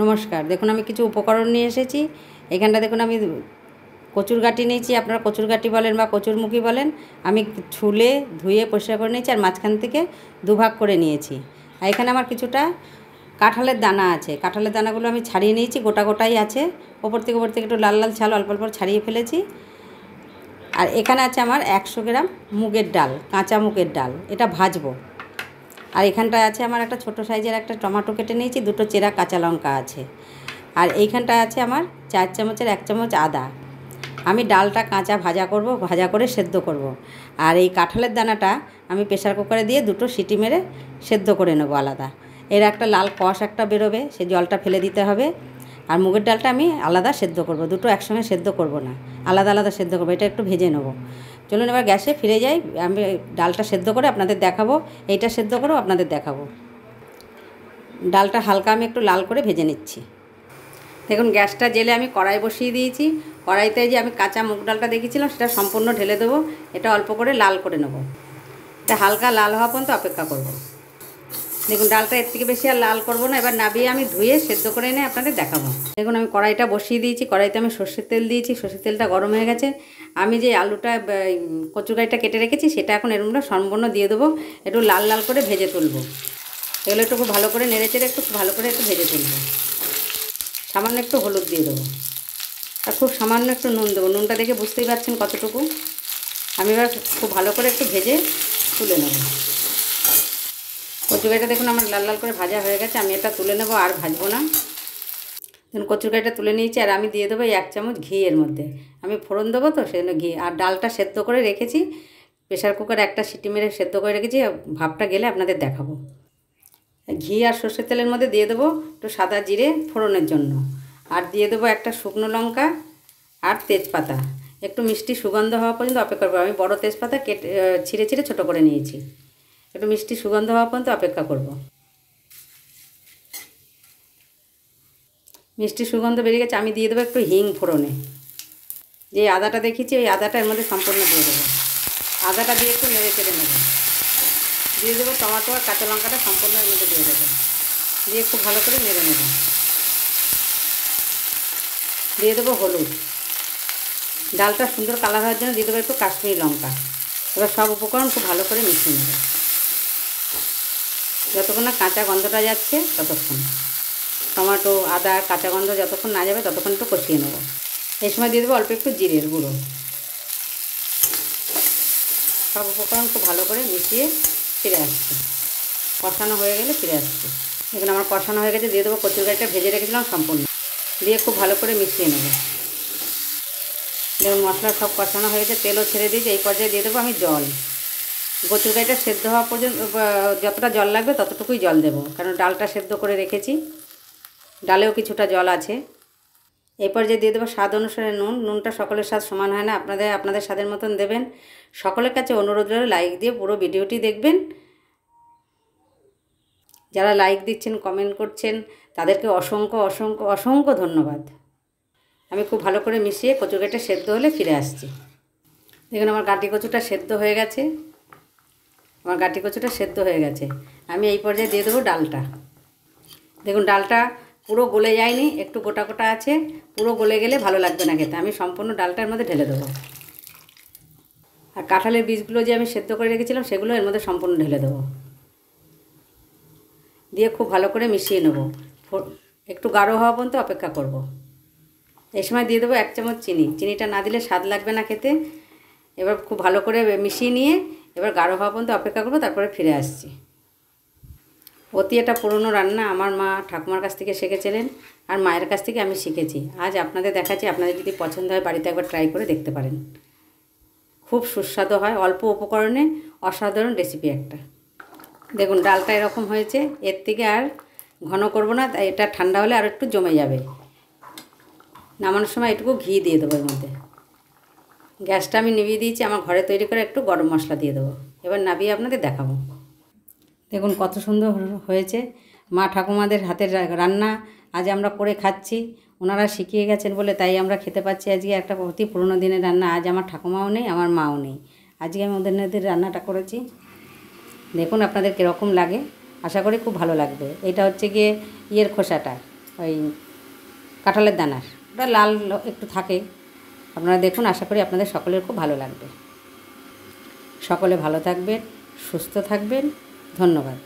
নমস্কার। দেখুন আমি কিছু উপকরণ নিয়ে এসেছি। এখানটা দেখুন আমি কচুর গাঁটি নিয়েছি, আপনারা কচুর গাঁটি বলেন বা কচুরমুখী বলেন। আমি ছুলে ধুয়ে পরিষ্কার করে নিয়েছি আর মাঝখান থেকে দুভাগ করে নিয়েছি। আর এখানে আমার কিছুটা কাঁঠালের দানা আছে। কাঁঠালের দানাগুলো আমি ছাড়িয়ে নিয়েছি, গোটা গোটাই আছে। ওপর থেকে একটু লাল লাল ছাল অল্প অল্প ছাড়িয়ে ফেলেছি। আর এখানে আছে আমার 100 গ্রাম মুগের ডাল, কাঁচা মুগের ডাল, এটা ভাজবো। আর এখানটায় আছে আমার একটা ছোটো সাইজের একটা টমেটো কেটে নিয়েছি, দুটো চেরা কাঁচা লঙ্কা আছে। আর এইখানটায় আছে আমার 4 চামচের 1 চামচ আদা। আমি ডালটা কাঁচা ভাজা করব, ভাজা করে সেদ্ধ করব। আর এই কাঁঠালের দানাটা আমি প্রেসার কুকারে দিয়ে দুটো সিটি মেরে সেদ্ধ করে নেব আলাদা। এর একটা লাল কষ একটা বেরোবে, সেই জলটা ফেলে দিতে হবে। আর মুগের ডালটা আমি আলাদা সেদ্ধ করব, দুটো একসঙ্গে সেদ্ধ করব না, আলাদা আলাদা সেদ্ধ করব। এটা একটু ভেজে নেব। চলুন এবার গ্যাসে ফিরে যাই, আমি ডালটা সেদ্ধ করে আপনাদের দেখাবো, এইটা সেদ্ধ করেও আপনাদের দেখাবো। ডালটা হালকা আমি একটু লাল করে ভেজে নিচ্ছি। দেখুন গ্যাসটা জেলে আমি কড়াই বসিয়ে দিয়েছি। কড়াইতে যে আমি কাঁচা মুগ ডালটা দেখেছিলাম সেটা সম্পূর্ণ ঢেলে দেবো। এটা অল্প করে লাল করে নেব। এটা হালকা লাল হওয়া পর্যন্ত অপেক্ষা করব। দেখুন ডালটা এর থেকে বেশি আর লাল করব না। এবার নাবিয়ে আমি ধুয়ে সেদ্ধ করে এনে আপনাদের দেখাবো। দেখুন আমি কড়াইটা বসিয়ে দিয়েছি, কড়াইতে আমি সর্ষের তেল দিয়েছি, সর্ষের তেলটা গরম হয়ে গেছে। আমি যে আলুটা কচুগাইটা কেটে রেখেছি সেটা এখন এর মধ্যে সম্পূর্ণ দিয়ে দেবো। একটু লাল লাল করে ভেজে তুলবো। এগুলো একটু খুব ভালো করে নেড়ে চেড়ে একটু ভালো করে একটু ভেজে তুলবো। সামান্য একটু হলুদ দিয়ে দেবো আর খুব সামান্য একটু নুন দেবো। নুনটা দেখে বুঝতেই পারছেন কতটুকু। আমি এবার খুব ভালো করে একটু ভেজে তুলে নেব। কচুগাইটা দেখুন আমার লাল লাল করে ভাজা হয়ে গেছে। আমি এটা তুলে নেব, আর ভাজবো না। দেখুন কচুগাইটা তুলে নিয়েছি। আর আমি দিয়ে দেবো এই 1 চামচ ঘি এর মধ্যে। আমি ফোড়ন দেবো তো সেজন্য ঘি। আর ডালটা সেদ্ধ করে রেখেছি, প্রেসার কুকারে একটা সিটি মেরে সেদ্ধ করে রেখেছি, ভাপটা গেলে আপনাদের দেখাবো। ঘি আর সর্ষের তেলের মধ্যে দিয়ে দেবো একটু সাদা জিরে ফোড়নের জন্য। আর দিয়ে দেবো একটা শুকনো লঙ্কা আর তেজপাতা। একটু মিষ্টি সুগন্ধ হওয়া পর্যন্ত অপেক্ষা করবো। আমি বড় তেজপাতা কেটে ছিঁড়ে ছিঁড়ে ছোটো করে নিয়েছি। একটু মিষ্টি সুগন্ধ হওয়া পর্যন্ত অপেক্ষা করব। মিষ্টি সুগন্ধ বেরিয়ে গেছে। আমি দিয়ে দেবো একটু হিং ফোড়নে। যে আদাটা দেখিয়েছি ওই আদাটা এর মধ্যে সম্পূর্ণ দিয়ে দেবো। আদাটা দিয়ে একটু নেড়ে চেড়ে নেব। দিয়ে দেবো টমেটো আর কাঁচা লঙ্কাটা সম্পূর্ণ এর মধ্যে দিয়ে দেবো। দিয়ে খুব ভালো করে নেড়ে নেব। দিয়ে দেবো হলুদ। ডালটা সুন্দর কালার হওয়ার জন্য দিয়ে দেবো একটু কাশ্মীরি লঙ্কা। এবার সব উপকরণ খুব ভালো করে মিশিয়ে নেব, যতক্ষণ না কাঁচা গন্ধটা যাচ্ছে ততক্ষণ। টমেটো আদা কাঁচা গন্ধ যতক্ষণ না যাবে ততক্ষণ একটু কষিয়ে নেব। এই সময় দিয়ে দেবো অল্প একটু জিরের গুঁড়ো। সব উপকরণ খুব ভালো করে মিশিয়ে ফিরে আসছে। কষানো হয়ে গেলে ফিরে আসছে। এখানে আমার কষানো হয়ে গেছে। দিয়ে দেবো কচুরগাইটা ভেজে রেখেছিলাম সম্পূর্ণ, দিয়ে খুব ভালো করে মিশিয়ে নেব। দেখুন মশলা সব কষানো হয়ে গেছে, তেলও ছেড়ে দিয়েছে। এই পর্যায়ে দিয়ে দেবো আমি জল। কচুরগাইটা সেদ্ধ হওয়া পর্যন্ত যতটা জল লাগবে ততটুকুই জল দেবো, কারণ ডালটা সেদ্ধ করে রেখেছি, ডালেও কিছুটা জল আছে। এই পর্যায়ে দিয়ে দেবো স্বাদ অনুসারে নুন। নুনটা সকলের স্বাদ সমান হয় না, আপনাদের স্বাদের মতন দেবেন। সকলের কাছে অনুরোধ রইল লাইক দিয়ে পুরো ভিডিওটি দেখবেন। যারা লাইক দিচ্ছেন কমেন্ট করছেন তাদেরকে অসংখ্য অসংখ্য অসংখ্য ধন্যবাদ। আমি খুব ভালো করে মিশিয়ে কচুগাইটা সেদ্ধ হলে ফিরে আসছি। দেখুন আমার গাঁটি কচুটা সেদ্ধ হয়ে গেছে। আমি এই পর্যায়ে দিয়ে দেবো ডালটা। দেখুন ডালটা পুরো গলে যায়নি, একটু গোটা গোটা আছে। পুরো গলে গেলে ভালো লাগবে না খেতে। আমি সম্পূর্ণ ডালটার মধ্যে ঢেলে দেবো। আর কাঁঠালের বীজগুলো যে আমি সেদ্ধ করে রেখেছিলাম সেগুলো এর মধ্যে সম্পূর্ণ ঢেলে দেবো। দিয়ে খুব ভালো করে মিশিয়ে নেব। একটু গাঢ় হওয়া পর্যন্ত অপেক্ষা করব। এই সময় দিয়ে দেবো 1 চামচ চিনি। চিনিটা না দিলে স্বাদ লাগবে না খেতে। এবার খুব ভালো করে মিশিয়ে নিয়ে এবার গাঢ় হওয়া পর্যন্ত অপেক্ষা করবো, তারপরে ফিরে আসছি। অতি এটা পুরনো রান্না, আমার মা ঠাকুমার কাছ থেকে শিখেছিলেন আর মায়ের কাছ থেকে আমি শিখেছি। আজ আপনাদের দেখাচ্ছি, আপনাদের যদি পছন্দ হয় বাড়িতে একবার ট্রাই করে দেখতে পারেন। খুব সুস্বাদু হয়, অল্প উপকরণে অসাধারণ রেসিপি একটা। দেখুন ডালটা এরকম হয়েছে। এর থেকে আর ঘন করব না, তাই এটা ঠান্ডা হলে আর একটু জমে যাবে। নামানোর সময় এটুকু ঘি দিয়ে দেবো এর মধ্যে। গ্যাসটা আমি নিভিয়ে দিয়েছি। আমার ঘরে তৈরি করে একটু গরম মশলা দিয়ে দেবো। এবার নাবিয়ে আপনাদের দেখাবো। দেখুন কত সুন্দর হয়েছে। মা ঠাকুমাদের হাতের রান্না আজ আমরা করে খাচ্ছি। ওনারা শিখিয়ে গেছেন বলে তাই আমরা খেতে পাচ্ছি। আজকে একটা অতি পুরনো দিনের রান্না। আজ আমার ঠাকুমাও নেই, আমার মাও নেই। আজকে আমি ওদের রান্নাটা করেছি। দেখুন আপনাদের কীরকম লাগে, আশা করি খুব ভালো লাগবে। এটা হচ্ছে গিয়ে খোসাটা। ওই কাঁঠালের দানার, ওটা লাল একটু থাকে। আপনারা দেখুন, আশা করি আপনাদের সকলের খুব ভালো লাগবে। সকলে ভালো থাকবেন, সুস্থ থাকবেন। ধন্যবাদ।